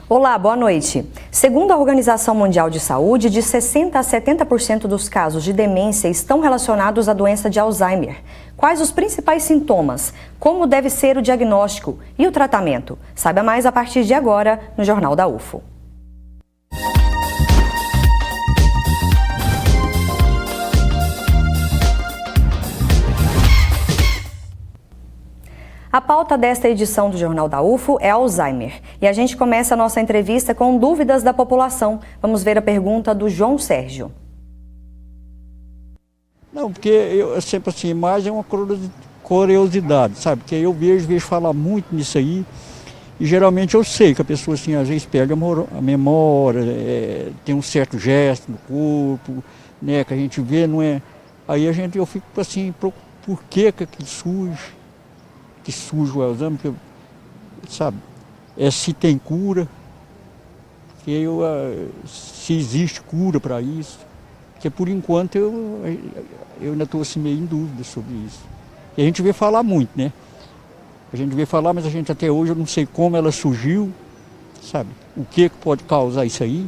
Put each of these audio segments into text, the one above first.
Olá, boa noite. Segundo a Organização Mundial de Saúde, de 60% a 70% dos casos de demência estão relacionados à doença de Alzheimer. Quais os principais sintomas? Como deve ser o diagnóstico e o tratamento? Saiba mais a partir de agora no Jornal da UFO. A pauta desta edição do Jornal da UFO é Alzheimer. E a gente começa a nossa entrevista com dúvidas da população. Vamos ver a pergunta do João Sérgio. Não, porque eu sempre assim, mais é uma curiosidade, sabe? Porque eu vejo falar muito nisso aí. E geralmente eu sei que a pessoa assim, às vezes perde a memória, tem um certo gesto no corpo, né? Que a gente vê, não é... Aí eu fico assim, por que surge? Que surge o Alzheimer, porque, sabe, se tem cura, porque se existe cura para isso, porque por enquanto eu ainda estou assim meio em dúvida sobre isso. E a gente vê falar muito, né? A gente vê falar, mas a gente até hoje eu não sei como ela surgiu, sabe? O que pode causar isso aí?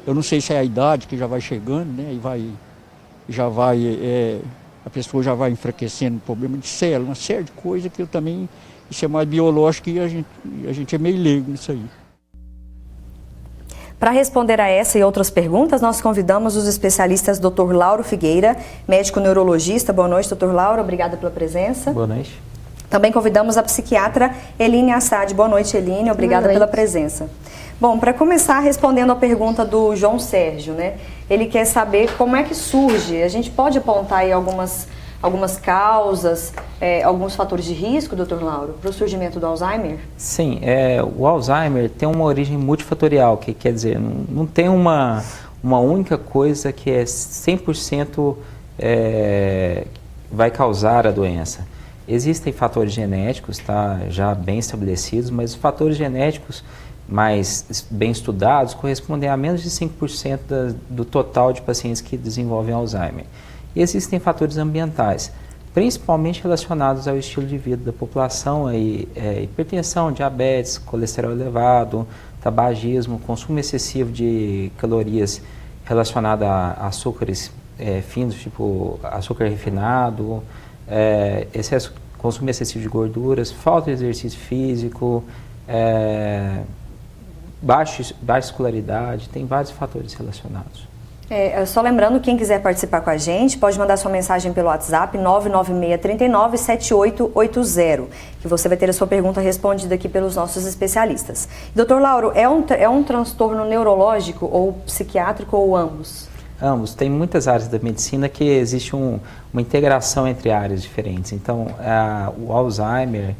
Eu não sei se é a idade que já vai chegando, né? A pessoa já vai enfraquecendo, problema de célula, uma série de coisas que eu também, isso é mais biológico e a gente é meio leigo nisso aí. Para responder a essa e outras perguntas, nós convidamos os especialistas Dr. Lauro Figueira, médico neurologista. Boa noite, Dr. Lauro, obrigada pela presença. Boa noite. Também convidamos a psiquiatra Eline Assad. Boa noite, Eline, obrigada pela presença. Bom, para começar respondendo a pergunta do João Sérgio, né? Ele quer saber como é que surge. A gente pode apontar aí algumas causas, alguns fatores de risco, Dr. Lauro, para o surgimento do Alzheimer? Sim, o Alzheimer tem uma origem multifatorial, que quer dizer, não tem uma única coisa que é 100% vai causar a doença. Existem fatores genéticos, tá, já bem estabelecidos, mas os fatores genéticos mais bem estudados correspondem a menos de 5% do total de pacientes que desenvolvem Alzheimer. E existem fatores ambientais, principalmente relacionados ao estilo de vida da população, hipertensão, diabetes, colesterol elevado, tabagismo, consumo excessivo de calorias relacionado a açúcares finos, tipo açúcar refinado, consumo excessivo de gorduras, falta de exercício físico, baixa escolaridade, tem vários fatores relacionados. Só lembrando, quem quiser participar com a gente, pode mandar sua mensagem pelo WhatsApp 996397880, que você vai ter a sua pergunta respondida aqui pelos nossos especialistas. Doutor Lauro, é um transtorno neurológico ou psiquiátrico ou ambos? Ambos. Tem muitas áreas da medicina que existe uma integração entre áreas diferentes. Então, o Alzheimer,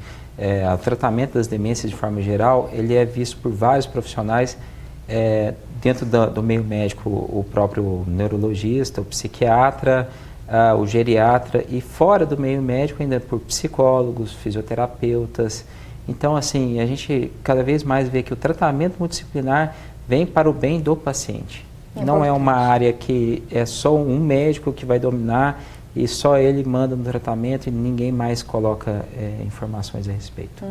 o tratamento das demências de forma geral, ele é visto por vários profissionais dentro do meio médico, o próprio neurologista, o psiquiatra, o geriatra, e fora do meio médico ainda por psicólogos, fisioterapeutas. Então, assim, a gente cada vez mais vê que o tratamento multidisciplinar vem para o bem do paciente. Não é uma área que é só um médico que vai dominar e só ele manda no tratamento e ninguém mais coloca informações a respeito.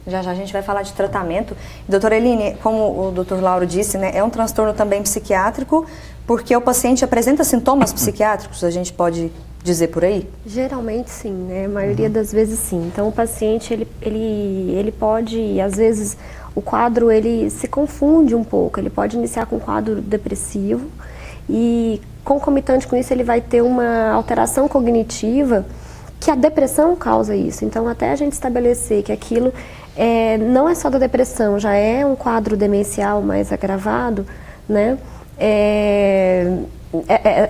Já a gente vai falar de tratamento. Doutora Eline, como o doutor Lauro disse, né, é um transtorno também psiquiátrico, porque o paciente apresenta sintomas psiquiátricos, a gente pode dizer por aí? Geralmente sim, né? A maioria das vezes sim. Então o paciente, ele pode, às vezes, o quadro ele se confunde um pouco, ele pode iniciar com um quadro depressivo e concomitante com isso ele vai ter uma alteração cognitiva que a depressão causa isso. Então até a gente estabelecer que aquilo não é só da depressão, já é um quadro demencial mais agravado, né?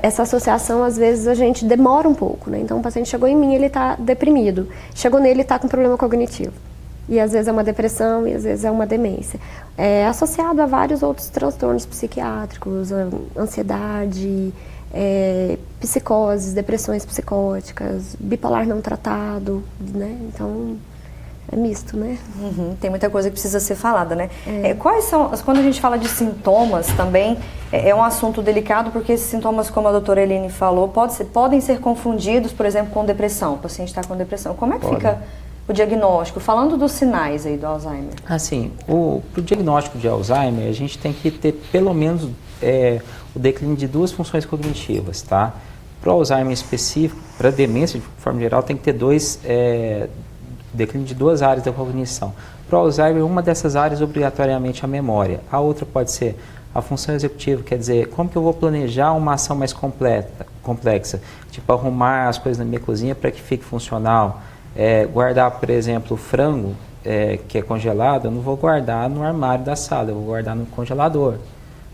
Essa associação às vezes a gente demora um pouco, né? Então o paciente chegou em mim, ele está deprimido, chegou nele, ele está com problema cognitivo. E às vezes é uma depressão e às vezes é uma demência. É associado a vários outros transtornos psiquiátricos, ansiedade, psicoses, depressões psicóticas, bipolar não tratado, né? Então é misto, né? Tem muita coisa que precisa ser falada, né? Quais são, quando a gente fala de sintomas também, é um assunto delicado porque esses sintomas, como a doutora Eline falou, podem ser confundidos, por exemplo, com depressão. O paciente está com depressão. Como é que fica o diagnóstico, falando dos sinais aí do Alzheimer? Assim, para o diagnóstico de Alzheimer, a gente tem que ter pelo menos o declínio de 2 funções cognitivas, tá? Para o Alzheimer específico, para a demência de forma geral, tem que ter declínio de 2 áreas da cognição. Para o Alzheimer, uma dessas áreas obrigatoriamente a memória. A outra pode ser a função executiva, quer dizer, como que eu vou planejar uma ação mais complexa, tipo arrumar as coisas na minha cozinha para que fique funcional, guardar, por exemplo, o frango que é congelado, eu não vou guardar no armário da sala, eu vou guardar no congelador.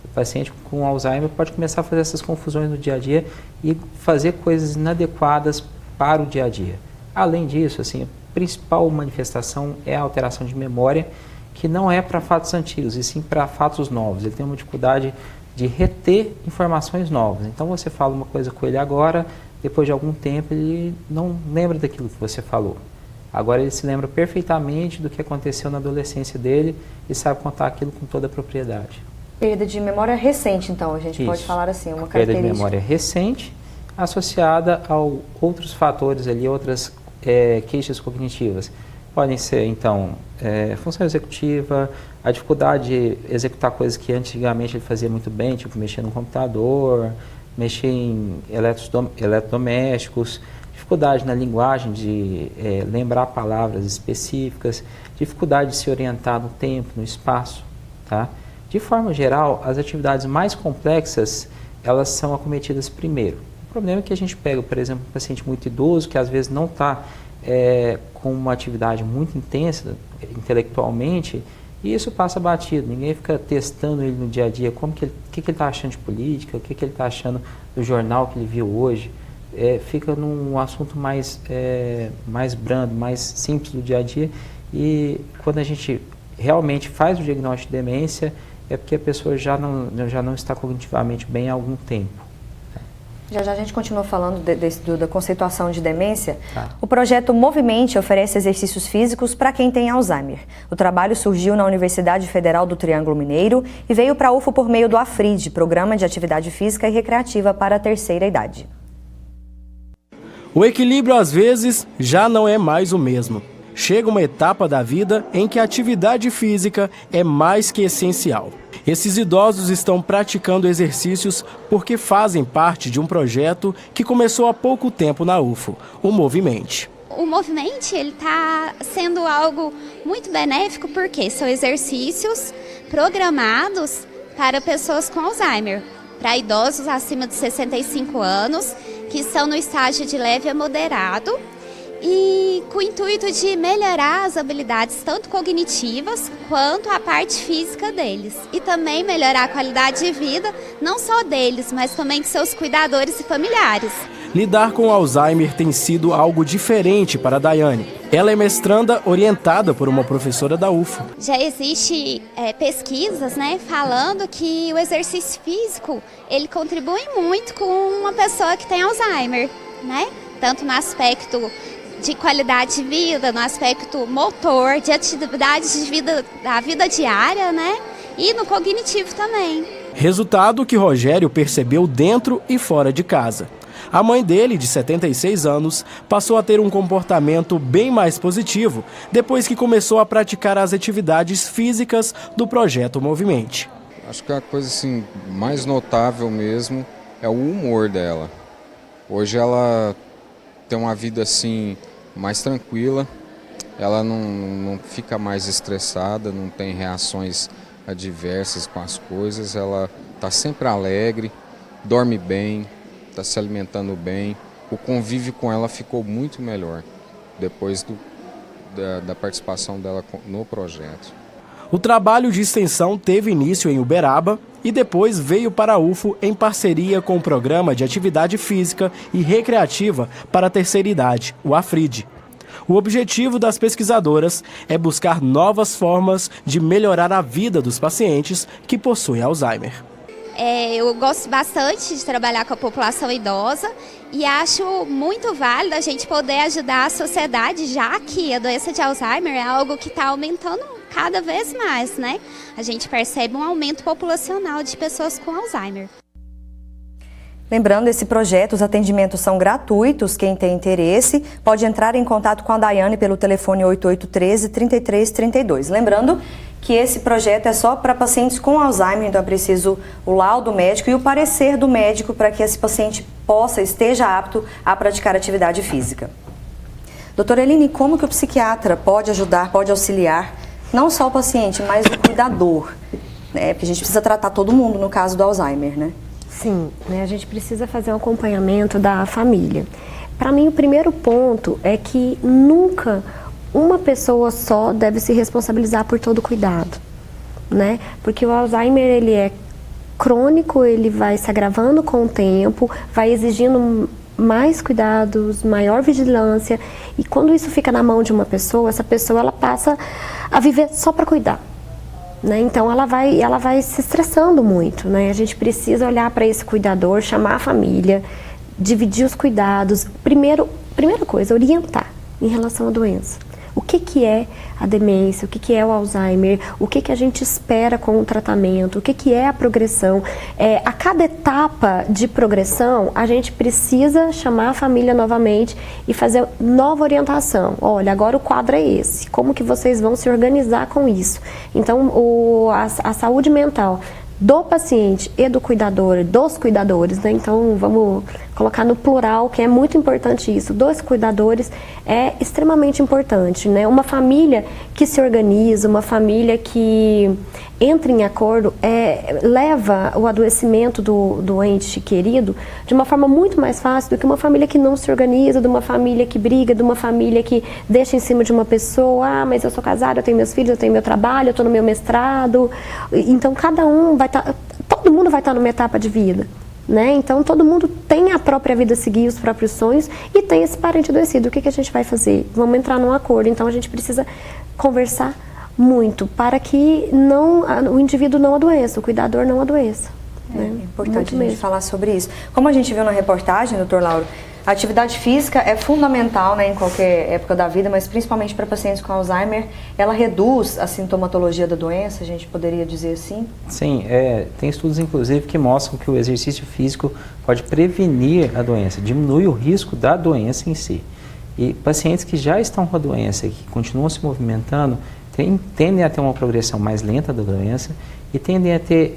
O paciente com Alzheimer pode começar a fazer essas confusões no dia a dia e fazer coisas inadequadas para o dia a dia. Além disso, assim, a principal manifestação é a alteração de memória, que não é para fatos antigos, e sim para fatos novos. Ele tem uma dificuldade de reter informações novas. Então você fala uma coisa com ele agora, depois de algum tempo ele não lembra daquilo que você falou. Agora ele se lembra perfeitamente do que aconteceu na adolescência dele e sabe contar aquilo com toda a propriedade. Perda de memória recente, então, a gente pode falar assim, uma característica. Perda de memória recente associada a outros fatores ali, outras queixas cognitivas. Podem ser, então, função executiva, a dificuldade de executar coisas que antigamente ele fazia muito bem, tipo mexer no computador, mexer em eletrodomésticos, dificuldade na linguagem de lembrar palavras específicas, dificuldade de se orientar no tempo, no espaço, tá? De forma geral, as atividades mais complexas, elas são acometidas primeiro. O problema é que a gente pega, por exemplo, um paciente muito idoso, que às vezes não está com uma atividade muito intensa intelectualmente, e isso passa batido. Ninguém fica testando ele no dia a dia, o que ele está achando de política, o que ele está achando do jornal que ele viu hoje. Fica num assunto mais brando, mais simples do dia a dia, e quando a gente realmente faz o diagnóstico de demência, é porque a pessoa já não está cognitivamente bem há algum tempo. Já a gente continua falando da conceituação de demência. Tá. O projeto Movimente oferece exercícios físicos para quem tem Alzheimer. O trabalho surgiu na Universidade Federal do Triângulo Mineiro e veio para a UFO por meio do AFRID, Programa de Atividade Física e Recreativa para a Terceira Idade. O equilíbrio, às vezes, já não é mais o mesmo. Chega uma etapa da vida em que a atividade física é mais que essencial. Esses idosos estão praticando exercícios porque fazem parte de um projeto que começou há pouco tempo na UFO, o Movimente. O Movimente está sendo algo muito benéfico porque são exercícios programados para pessoas com Alzheimer, para idosos acima de 65 anos, que estão no estágio de leve a moderado, e com o intuito de melhorar as habilidades tanto cognitivas quanto a parte física deles. E também melhorar a qualidade de vida, não só deles, mas também de seus cuidadores e familiares. Lidar com Alzheimer tem sido algo diferente para a Daiane. Ela é mestranda orientada por uma professora da UFO. Já existe pesquisas, falando que o exercício físico ele contribui muito com uma pessoa que tem Alzheimer, tanto no aspecto de qualidade de vida, no aspecto motor, de atividade de vida, da vida diária, e no cognitivo também. Resultado que Rogério percebeu dentro e fora de casa. A mãe dele, de 76 anos, passou a ter um comportamento bem mais positivo depois que começou a praticar as atividades físicas do projeto Movimente. Acho que a coisa assim, mais notável mesmo é o humor dela. Hoje ela tem uma vida assim mais tranquila, ela não fica mais estressada, não tem reações adversas com as coisas, ela está sempre alegre, dorme bem, está se alimentando bem. O convívio com ela ficou muito melhor depois da participação dela no projeto. O trabalho de extensão teve início em Uberaba e depois veio para a UFO em parceria com o Programa de Atividade Física e Recreativa para a Terceira Idade, o AFRID. O objetivo das pesquisadoras é buscar novas formas de melhorar a vida dos pacientes que possuem Alzheimer. Eu gosto bastante de trabalhar com a população idosa e acho muito válido a gente poder ajudar a sociedade, já que a doença de Alzheimer é algo que está aumentando cada vez mais, A gente percebe um aumento populacional de pessoas com Alzheimer. Lembrando, esse projeto, os atendimentos são gratuitos. Quem tem interesse pode entrar em contato com a Daiane pelo telefone 8813-3332. Lembrando que esse projeto é só para pacientes com Alzheimer, então é preciso o laudo médico e o parecer do médico para que esse paciente esteja apto a praticar atividade física. Doutora Eline, como que o psiquiatra pode ajudar, pode auxiliar, não só o paciente, mas o cuidador? Porque a gente precisa tratar todo mundo no caso do Alzheimer, né? Sim, a gente precisa fazer um acompanhamento da família. Para mim, o primeiro ponto é que nunca uma pessoa só deve se responsabilizar por todo o cuidado, né? Porque o Alzheimer, ele é crônico, ele vai se agravando com o tempo, vai exigindo mais cuidados, maior vigilância, e quando isso fica na mão de uma pessoa, essa pessoa ela passa a viver só para cuidar. Né? Então ela vai se estressando muito, né? A gente precisa olhar para esse cuidador, chamar a família, dividir os cuidados. Primeira coisa, orientar em relação à doença. O que é a demência, o que é o Alzheimer, o que a gente espera com o tratamento, o que é a progressão. A cada etapa de progressão, a gente precisa chamar a família novamente e fazer nova orientação. Olha, agora o quadro é esse, como que vocês vão se organizar com isso? Então, a saúde mental do paciente e do cuidador, dos cuidadores, né? Então vamos colocar no plural, que é muito importante isso, dos cuidadores é extremamente importante, né? Uma família que se organiza, uma família que entra em acordo, leva o adoecimento do doente querido de uma forma muito mais fácil do que uma família que não se organiza, de uma família que briga, de uma família que deixa em cima de uma pessoa, mas eu sou casada, eu tenho meus filhos, eu tenho meu trabalho, eu estou no meu mestrado. Então cada um todo mundo vai estar numa etapa de vida, né? Então todo mundo tem a própria vida a seguir, os próprios sonhos, e tem esse parente adoecido. O que a gente vai fazer? Vamos entrar num acordo. Então a gente precisa conversar muito para que o indivíduo não adoeça, o cuidador não adoeça. É importante a gente falar sobre isso. Como a gente viu na reportagem, doutor Lauro, a atividade física é fundamental, né, em qualquer época da vida, mas principalmente para pacientes com Alzheimer, ela reduz a sintomatologia da doença, a gente poderia dizer assim? Sim, tem estudos inclusive que mostram que o exercício físico pode prevenir a doença, diminui o risco da doença em si. E pacientes que já estão com a doença e que continuam se movimentando, tendem a ter uma progressão mais lenta da doença e tendem a ter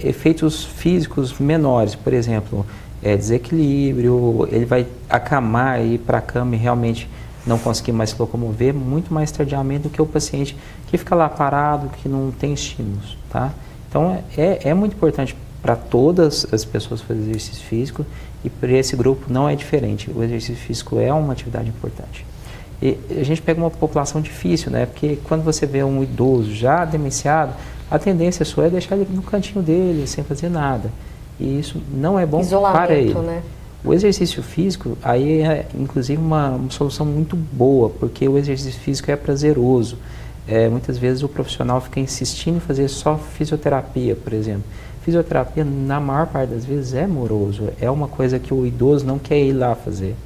efeitos físicos menores, por exemplo, desequilíbrio, ele vai acamar e ir para a cama e realmente não conseguir mais se locomover muito mais tardiamente do que o paciente que fica lá parado, que não tem estímulos, tá? Então é muito importante para todas as pessoas fazer exercício físico e para esse grupo não é diferente, o exercício físico é uma atividade importante. E a gente pega uma população difícil, né? Porque quando você vê um idoso já demenciado, a tendência sua é deixar ele no cantinho dele, sem fazer nada. E isso não é bom para ele. Né? O exercício físico, aí é inclusive uma solução muito boa, porque o exercício físico é prazeroso. Muitas vezes o profissional fica insistindo em fazer só fisioterapia, por exemplo. Fisioterapia, na maior parte das vezes, é moroso. É uma coisa que o idoso não quer ir lá fazer.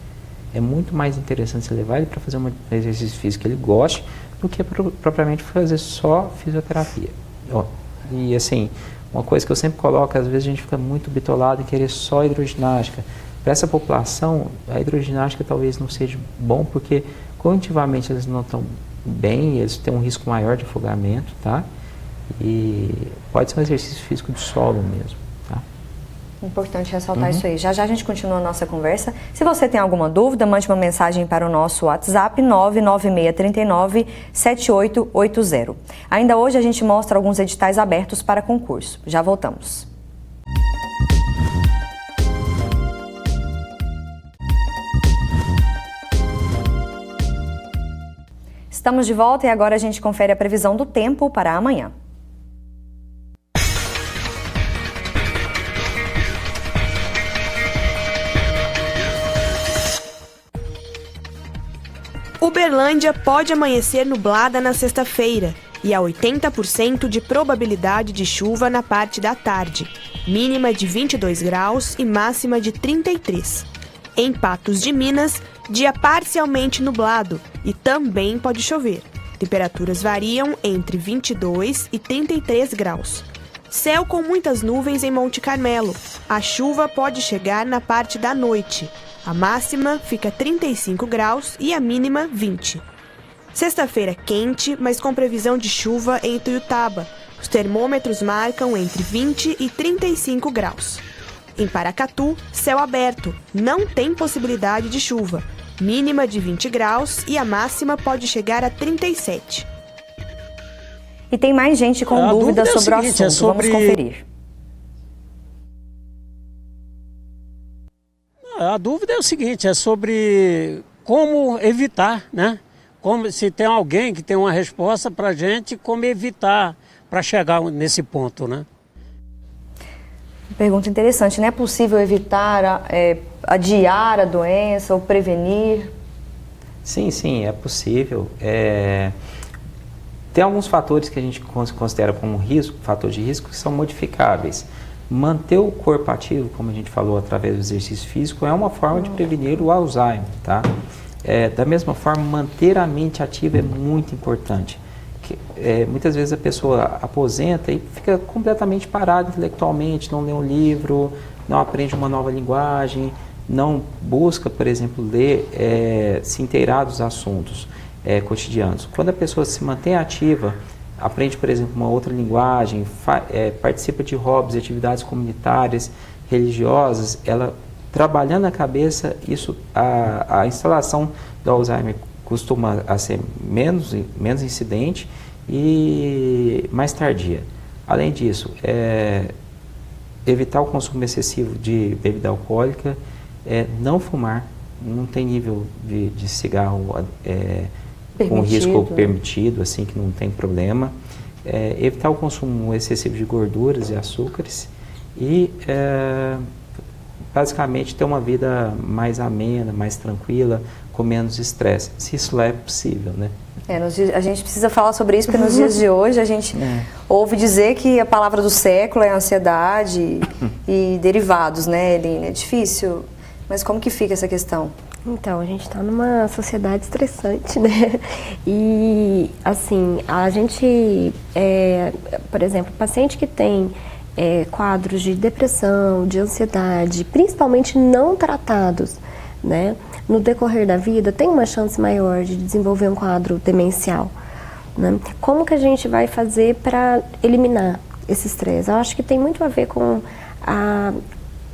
É muito mais interessante você levar ele para fazer um exercício físico que ele goste do que propriamente fazer só fisioterapia. E assim, uma coisa que eu sempre coloco, às vezes a gente fica muito bitolado em querer só hidroginástica. Para essa população, a hidroginástica talvez não seja bom, porque cognitivamente eles não estão bem, eles têm um risco maior de afogamento, tá? E pode ser um exercício físico de solo mesmo, tá? Importante ressaltar isso aí. Já já a gente continua a nossa conversa. Se você tem alguma dúvida, mande uma mensagem para o nosso WhatsApp 99639-7880. Ainda hoje a gente mostra alguns editais abertos para concurso. Já voltamos. Estamos de volta e agora a gente confere a previsão do tempo para amanhã. Uberlândia pode amanhecer nublada na sexta-feira e há 80% de probabilidade de chuva na parte da tarde, mínima de 22 graus e máxima de 33. Em Patos de Minas, dia parcialmente nublado e também pode chover. Temperaturas variam entre 22 e 33 graus. Céu com muitas nuvens em Monte Carmelo. A chuva pode chegar na parte da noite. A máxima fica 35 graus e a mínima 20. Sexta-feira quente, mas com previsão de chuva em Ituiutaba. Os termômetros marcam entre 20 e 35 graus. Em Paracatu, céu aberto, não tem possibilidade de chuva. Mínima de 20 graus e a máxima pode chegar a 37. E tem mais gente com dúvidas sobre o assunto. Vamos conferir. A dúvida é o seguinte, é sobre como evitar, né? Como, se tem alguém que tem uma resposta para a gente, como evitar para chegar nesse ponto, né? Pergunta interessante, não é possível evitar, adiar a doença ou prevenir? Sim, é possível. Tem alguns fatores que a gente considera como risco, fator de risco, que são modificáveis. Manter o corpo ativo, como a gente falou, através do exercício físico, é uma forma de prevenir o Alzheimer, tá? Da mesma forma, manter a mente ativa é muito importante. Muitas vezes a pessoa aposenta e fica completamente parada intelectualmente, não lê um livro, não aprende uma nova linguagem, não busca, por exemplo, ler, se inteirar dos assuntos cotidianos. Quando a pessoa se mantém ativa, aprende, por exemplo, uma outra linguagem, participa de hobbies, atividades comunitárias, religiosas, ela trabalhando a cabeça, a instalação do Alzheimer costuma ser menos incidente e mais tardia. Além disso, evitar o consumo excessivo de bebida alcoólica, não fumar, não tem nível de cigarro com risco permitido, assim que não tem problema. Evitar o consumo excessivo de gorduras e açúcares e basicamente ter uma vida mais amena, mais tranquila, com menos estresse, se isso é possível, né? A gente precisa falar sobre isso, porque nos dias de hoje a gente ouve dizer que a palavra do século é ansiedade e derivados, né, Eline? É difícil, mas como que fica essa questão? Então, a gente está numa sociedade estressante, né? E, assim, a gente, por exemplo, paciente que tem quadros de depressão, de ansiedade, principalmente não tratados, né? No decorrer da vida, tem uma chance maior de desenvolver um quadro demencial, né? Como que a gente vai fazer para eliminar esse estresse? Eu acho que tem muito a ver com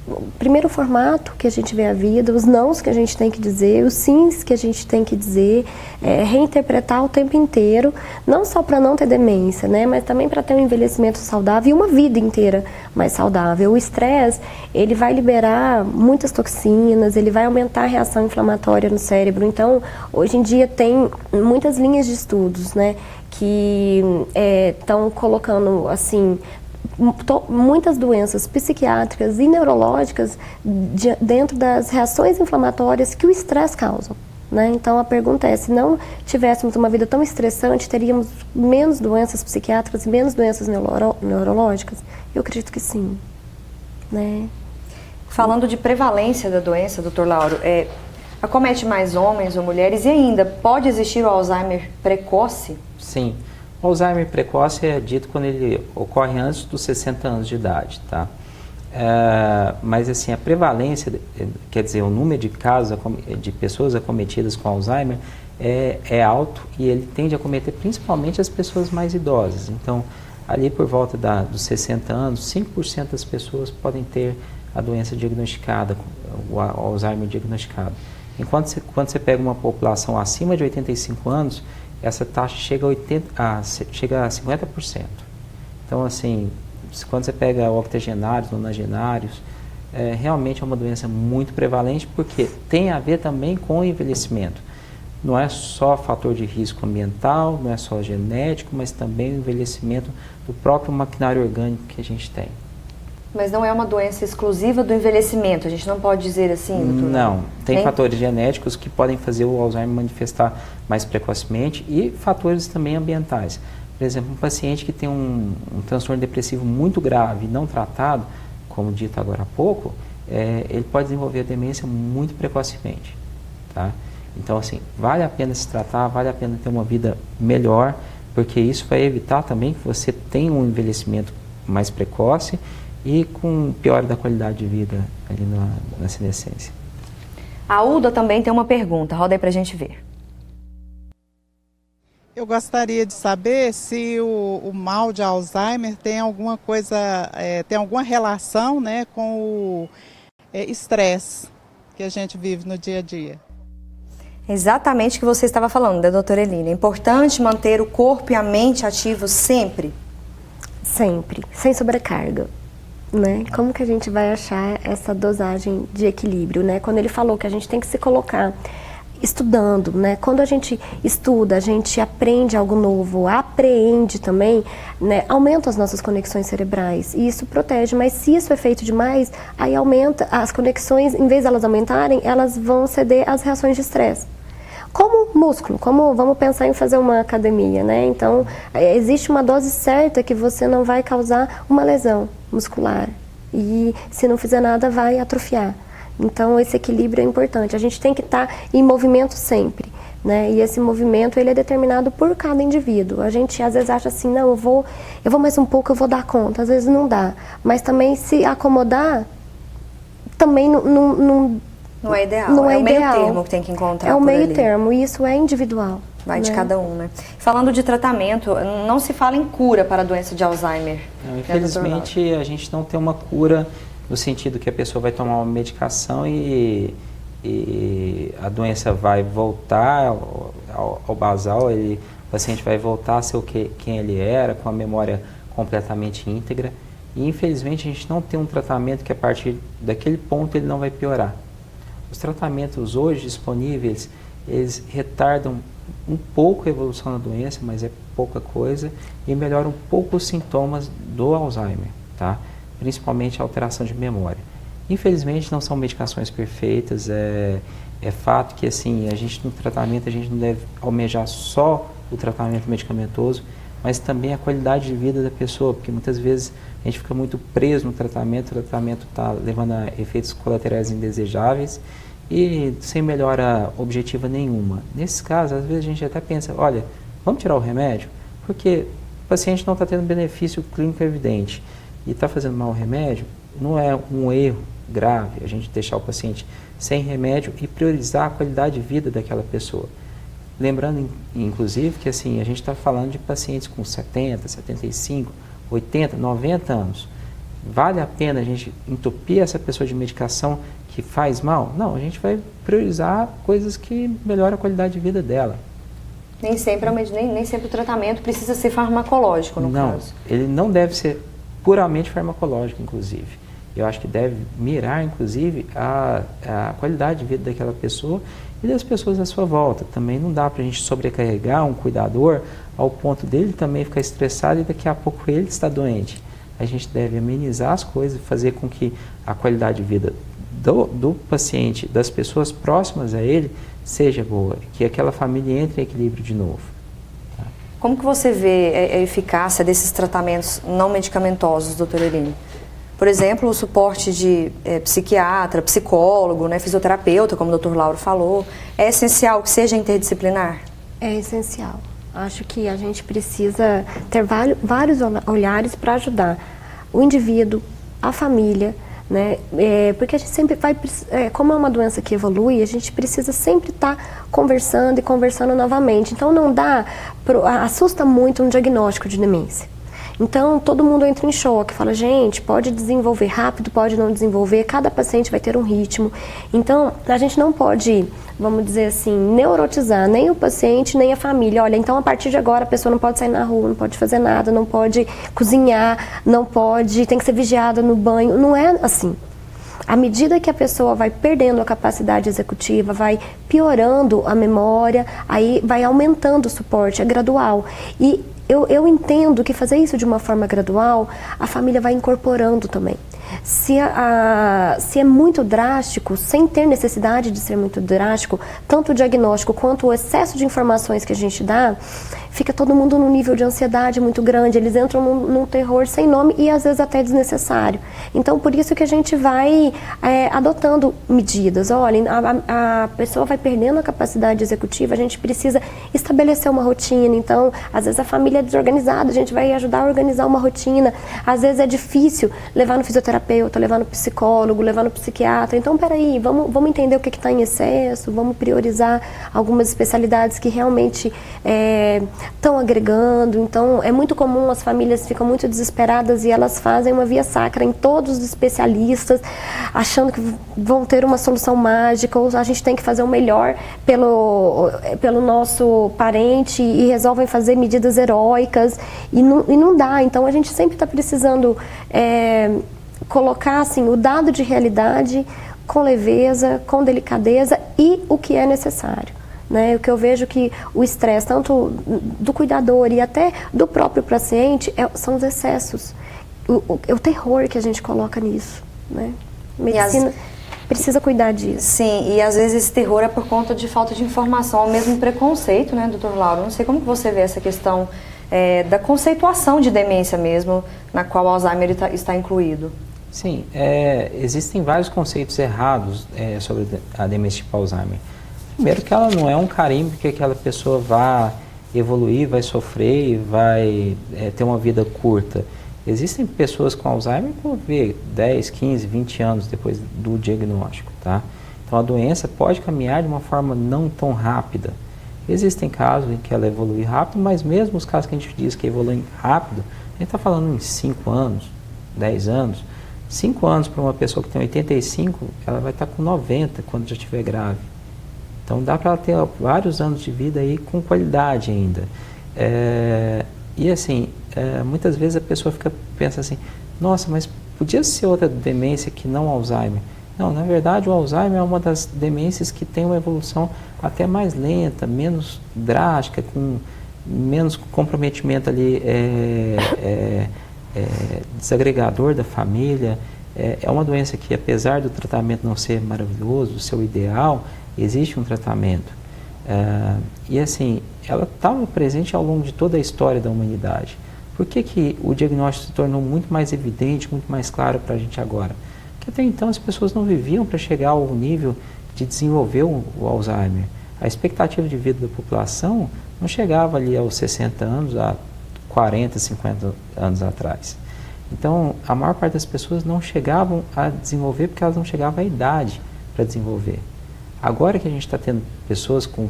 o primeiro formato que a gente vê a vida, os nãos que a gente tem que dizer, os sims que a gente tem que dizer, reinterpretar o tempo inteiro, não só para não ter demência, né, mas também para ter um envelhecimento saudável e uma vida inteira mais saudável. O estresse, ele vai liberar muitas toxinas, ele vai aumentar a reação inflamatória no cérebro. Então, hoje em dia tem muitas linhas de estudos, né, que estão colocando, assim, muitas doenças psiquiátricas e neurológicas dentro das reações inflamatórias que o estresse causa, né? Então a pergunta é, se não tivéssemos uma vida tão estressante, teríamos menos doenças psiquiátricas e menos doenças neurológicas? Eu acredito que sim, né? Falando de prevalência da doença, Dr. Lauro, acomete mais homens ou mulheres e ainda pode existir o Alzheimer precoce? Sim. O Alzheimer precoce é dito quando ele ocorre antes dos 60 anos de idade, tá? Mas assim, a prevalência, quer dizer, o número de casos de pessoas acometidas com Alzheimer é alto e ele tende a acometer principalmente as pessoas mais idosas. Então, ali por volta dos 60 anos, 5% das pessoas podem ter a doença diagnosticada, o Alzheimer diagnosticado. Enquanto quando você pega uma população acima de 85 anos, essa taxa chega a 50%. Então, assim, quando você pega octogenários, nonagenários, realmente é uma doença muito prevalente, porque tem a ver também com o envelhecimento. Não é só fator de risco ambiental, não é só genético, mas também o envelhecimento do próprio maquinário orgânico que a gente tem. Mas não é uma doença exclusiva do envelhecimento, a gente não pode dizer assim, doutor? Não, tem fatores genéticos que podem fazer o Alzheimer manifestar mais precocemente e fatores também ambientais. Por exemplo, um paciente que tem um transtorno depressivo muito grave e não tratado, como dito agora há pouco, ele pode desenvolver a demência muito precocemente, tá? Então, assim, vale a pena se tratar, vale a pena ter uma vida melhor, porque isso vai evitar também que você tenha um envelhecimento mais precoce e com piora da qualidade de vida ali na senescência. A Uda também tem uma pergunta, roda aí pra gente ver. Eu gostaria de saber se o mal de Alzheimer tem alguma coisa, tem alguma relação, né, com o estresse que a gente vive no dia a dia. Exatamente o que você estava falando, né, doutora Eline? É importante manter o corpo e a mente ativos sempre? Sempre, sem sobrecarga. Né? Como que a gente vai achar essa dosagem de equilíbrio, né? Quando ele falou que a gente tem que se colocar estudando, né? Quando a gente estuda, a gente aprende algo novo, apreende também, né? Aumenta as nossas conexões cerebrais e isso protege, mas se isso é feito demais, aí aumenta as conexões, em vez de elas aumentarem, elas vão ceder às reações de estresse. Como músculo, vamos pensar em fazer uma academia, né? Então, existe uma dose certa que você não vai causar uma lesão muscular e se não fizer nada vai atrofiar. Então, esse equilíbrio é importante. A gente tem que estar em movimento sempre, né? E esse movimento, ele é determinado por cada indivíduo. A gente, às vezes, acha assim, não, eu vou mais um pouco, eu vou dar conta. Às vezes não dá. Mas também, se acomodar, também não é ideal, não é o ideal. meio termo que tem que encontrar. É o meio ali. termo, e isso é individual. Vai de cada um, né? Falando de tratamento, não se fala em cura para a doença de Alzheimer. Não, infelizmente, a gente não tem uma cura no sentido que a pessoa vai tomar uma medicação e a doença vai voltar ao basal, o paciente vai voltar a ser quem ele era, com a memória completamente íntegra. E infelizmente a gente não tem um tratamento que a partir daquele ponto ele não vai piorar. Os tratamentos hoje disponíveis, eles retardam um pouco a evolução da doença, mas é pouca coisa, e melhoram um pouco os sintomas do Alzheimer, tá? Principalmente a alteração de memória. Infelizmente não são medicações perfeitas, é fato que assim, a gente no tratamento a gente não deve almejar só o tratamento medicamentoso, mas também a qualidade de vida da pessoa, porque muitas vezes a gente fica muito preso no tratamento, o tratamento está levando a efeitos colaterais indesejáveis e sem melhora objetiva nenhuma. Nesses casos, às vezes a gente até pensa, olha, vamos tirar o remédio, porque o paciente não está tendo benefício clínico evidente e está fazendo mal o remédio, não é um erro grave a gente deixar o paciente sem remédio e priorizar a qualidade de vida daquela pessoa. Lembrando, inclusive, que assim, a gente está falando de pacientes com 70, 75, 80, 90 anos. Vale a pena a gente entupir essa pessoa de medicação que faz mal? Não, a gente vai priorizar coisas que melhoram a qualidade de vida dela. Nem sempre o tratamento precisa ser farmacológico, no caso. Ele não deve ser puramente farmacológico, inclusive. Eu acho que deve mirar, inclusive, a qualidade de vida daquela pessoa e das pessoas à sua volta. Também não dá para a gente sobrecarregar um cuidador ao ponto dele também ficar estressado e daqui a pouco ele está doente. A gente deve amenizar as coisas, fazer com que a qualidade de vida do paciente, das pessoas próximas a ele, seja boa, que aquela família entre em equilíbrio de novo. Como que você vê a eficácia desses tratamentos não medicamentosos, doutora Eline? Por exemplo, o suporte de psiquiatra, psicólogo, né, fisioterapeuta, como o doutor Lauro falou, é essencial que seja interdisciplinar? É essencial. Acho que a gente precisa ter vários olhares para ajudar o indivíduo, a família, né? Porque a gente sempre vai, como é uma doença que evolui, a gente precisa sempre estar conversando e conversando novamente. Então não dá, assusta muito um diagnóstico de demência. Então, todo mundo entra em choque, fala, gente, pode desenvolver rápido, pode não desenvolver, cada paciente vai ter um ritmo. Então, a gente não pode, vamos dizer assim, neurotizar nem o paciente, nem a família. Olha, então a partir de agora a pessoa não pode sair na rua, não pode fazer nada, não pode cozinhar, não pode, tem que ser vigiada no banho. Não é assim. À medida que a pessoa vai perdendo a capacidade executiva, vai piorando a memória, aí vai aumentando o suporte, é gradual. E eu entendo que fazer isso de uma forma gradual, a família vai incorporando também. Se é muito drástico, sem ter necessidade de ser muito drástico, tanto o diagnóstico quanto o excesso de informações que a gente dá, fica todo mundo num nível de ansiedade muito grande, eles entram num terror sem nome e às vezes até desnecessário. Então, por isso que a gente vai adotando medidas. Olha, a pessoa vai perdendo a capacidade executiva, a gente precisa estabelecer uma rotina. Então, às vezes a família família é desorganizada, a gente vai ajudar a organizar uma rotina. Às vezes é difícil levar no fisioterapeuta, levar no psicólogo, levar no psiquiatra. Então, peraí, vamos entender o que está em excesso, vamos priorizar algumas especialidades que realmente estão agregando. Então, é muito comum, as famílias ficam muito desesperadas e elas fazem uma via sacra em todos os especialistas, achando que vão ter uma solução mágica, ou a gente tem que fazer o melhor pelo nosso parente e resolvem fazer medidas heróicas e não dá. Então, a gente sempre está precisando colocar assim, o dado de realidade com leveza, com delicadeza e o que é necessário. Né? O que eu vejo que o estresse, tanto do cuidador e até do próprio paciente, são os excessos. O terror que a gente coloca nisso. Né? Medicina precisa cuidar disso. Sim, e às vezes esse terror é por conta de falta de informação, ou mesmo preconceito, né, doutor Lauro? Não sei como que você vê essa questão da conceituação de demência mesmo, na qual o Alzheimer está incluído. Sim, existem vários conceitos errados sobre a demência tipo Alzheimer. Primeiro que ela não é um carimbo que aquela pessoa vai evoluir, vai sofrer e vai ter uma vida curta. Existem pessoas com Alzheimer que vão ver 10, 15, 20 anos depois do diagnóstico, tá? Então a doença pode caminhar de uma forma não tão rápida. Existem casos em que ela evolui rápido, mas mesmo os casos que a gente diz que evoluem rápido, a gente está falando em 5 anos, 10 anos. 5 anos para uma pessoa que tem 85, ela vai estar com 90 quando já estiver grave. Então dá para ela ter vários anos de vida aí com qualidade ainda. E assim, muitas vezes a pessoa pensa assim, nossa, mas podia ser outra demência que não Alzheimer. Não, na verdade o Alzheimer é uma das demências que tem uma evolução até mais lenta, menos drástica, com menos comprometimento ali desagregador da família. É uma doença que, apesar do tratamento não ser maravilhoso, o seu ideal, existe um tratamento. E assim, ela estava presente ao longo de toda a história da humanidade. Por que o diagnóstico se tornou muito mais evidente, muito mais claro para a gente agora? Porque até então as pessoas não viviam para chegar ao nível de desenvolver o Alzheimer. A expectativa de vida da população não chegava ali aos 60 anos, há 40, 50 anos atrás. Então, a maior parte das pessoas não chegavam a desenvolver porque elas não chegavam à idade para desenvolver. Agora que a gente está tendo pessoas com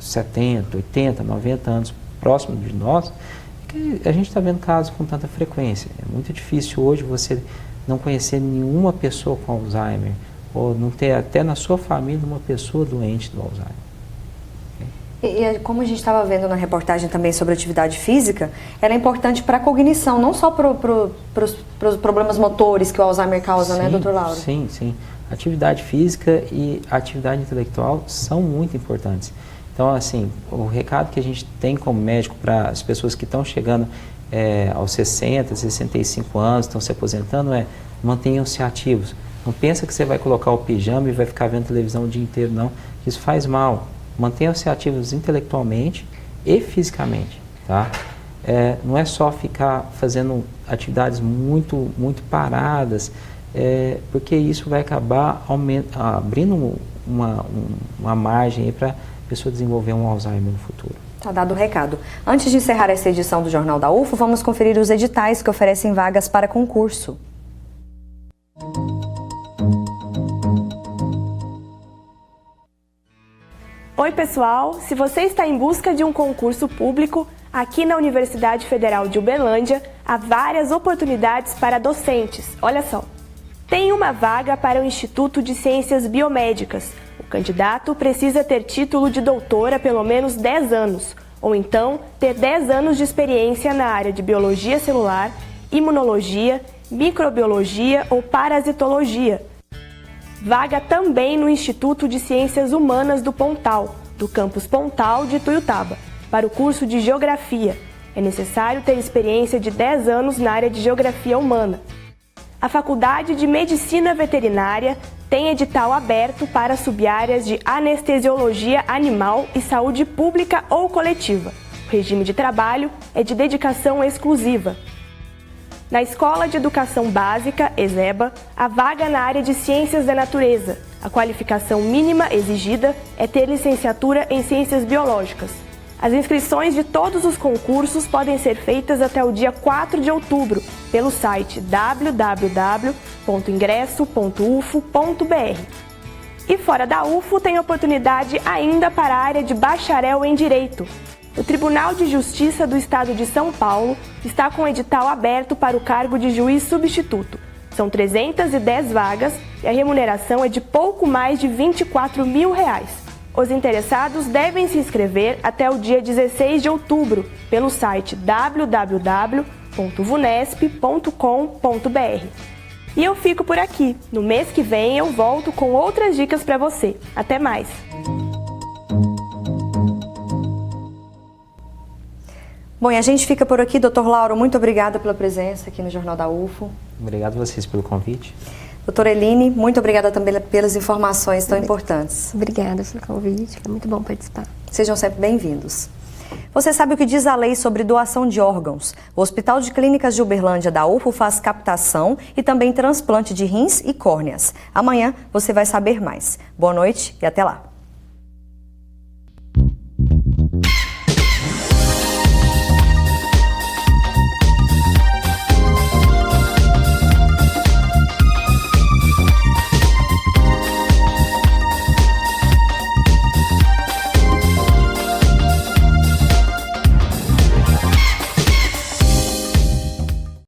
70, 80, 90 anos próximos de nós, que a gente está vendo casos com tanta frequência. É muito difícil hoje você não conhecer nenhuma pessoa com Alzheimer, ou não ter até na sua família uma pessoa doente do Alzheimer. E como a gente estava vendo na reportagem também sobre atividade física, ela é importante para a cognição, não só para os problemas motores que o Alzheimer causa, né, doutor Lauro? Sim, sim. Atividade física e atividade intelectual são muito importantes. Então, assim, o recado que a gente tem como médico para as pessoas que estão chegando aos 60, 65 anos, estão se aposentando, mantenham-se ativos. Não pensa que você vai colocar o pijama e vai ficar vendo televisão o dia inteiro, não. Isso faz mal. Mantenham-se ativos intelectualmente e fisicamente, tá? Não é só ficar fazendo atividades muito, muito paradas, porque isso vai acabar abrindo uma margem para a pessoa desenvolver um Alzheimer no futuro. Tá dado o recado. Antes de encerrar essa edição do Jornal da UFO, vamos conferir os editais que oferecem vagas para concurso. Oi pessoal, se você está em busca de um concurso público, aqui na Universidade Federal de Uberlândia há várias oportunidades para docentes. Olha só, tem uma vaga para o Instituto de Ciências Biomédicas. O candidato precisa ter título de doutor há pelo menos 10 anos, ou então ter 10 anos de experiência na área de biologia celular, imunologia, microbiologia ou parasitologia. Vaga também no Instituto de Ciências Humanas do Pontal, do campus Pontal de Tuiutaba, para o curso de Geografia. É necessário ter experiência de 10 anos na área de Geografia Humana. A Faculdade de Medicina Veterinária tem edital aberto para subáreas de Anestesiologia Animal e Saúde Pública ou Coletiva. O regime de trabalho é de dedicação exclusiva. Na Escola de Educação Básica, ESEBA, a vaga na área de Ciências da Natureza. A qualificação mínima exigida é ter licenciatura em Ciências Biológicas. As inscrições de todos os concursos podem ser feitas até o dia 4 de outubro pelo site www.ingresso.ufo.br. E fora da UFO tem oportunidade ainda para a área de bacharel em Direito. O Tribunal de Justiça do Estado de São Paulo está com edital aberto para o cargo de juiz substituto. São 310 vagas e a remuneração é de pouco mais de R$ 24 mil. Os interessados devem se inscrever até o dia 16 de outubro pelo site www.vunesp.com.br. E eu fico por aqui. No mês que vem eu volto com outras dicas para você. Até mais! Bom, e a gente fica por aqui. Doutor Lauro, muito obrigada pela presença aqui no Jornal da UFO. Obrigado a vocês pelo convite. Doutora Eline, muito obrigada também pelas informações tão importantes. Obrigada pelo convite, é muito bom participar. Sejam sempre bem-vindos. Você sabe o que diz a lei sobre doação de órgãos? O Hospital de Clínicas de Uberlândia da UFO faz captação e também transplante de rins e córneas. Amanhã você vai saber mais. Boa noite e até lá.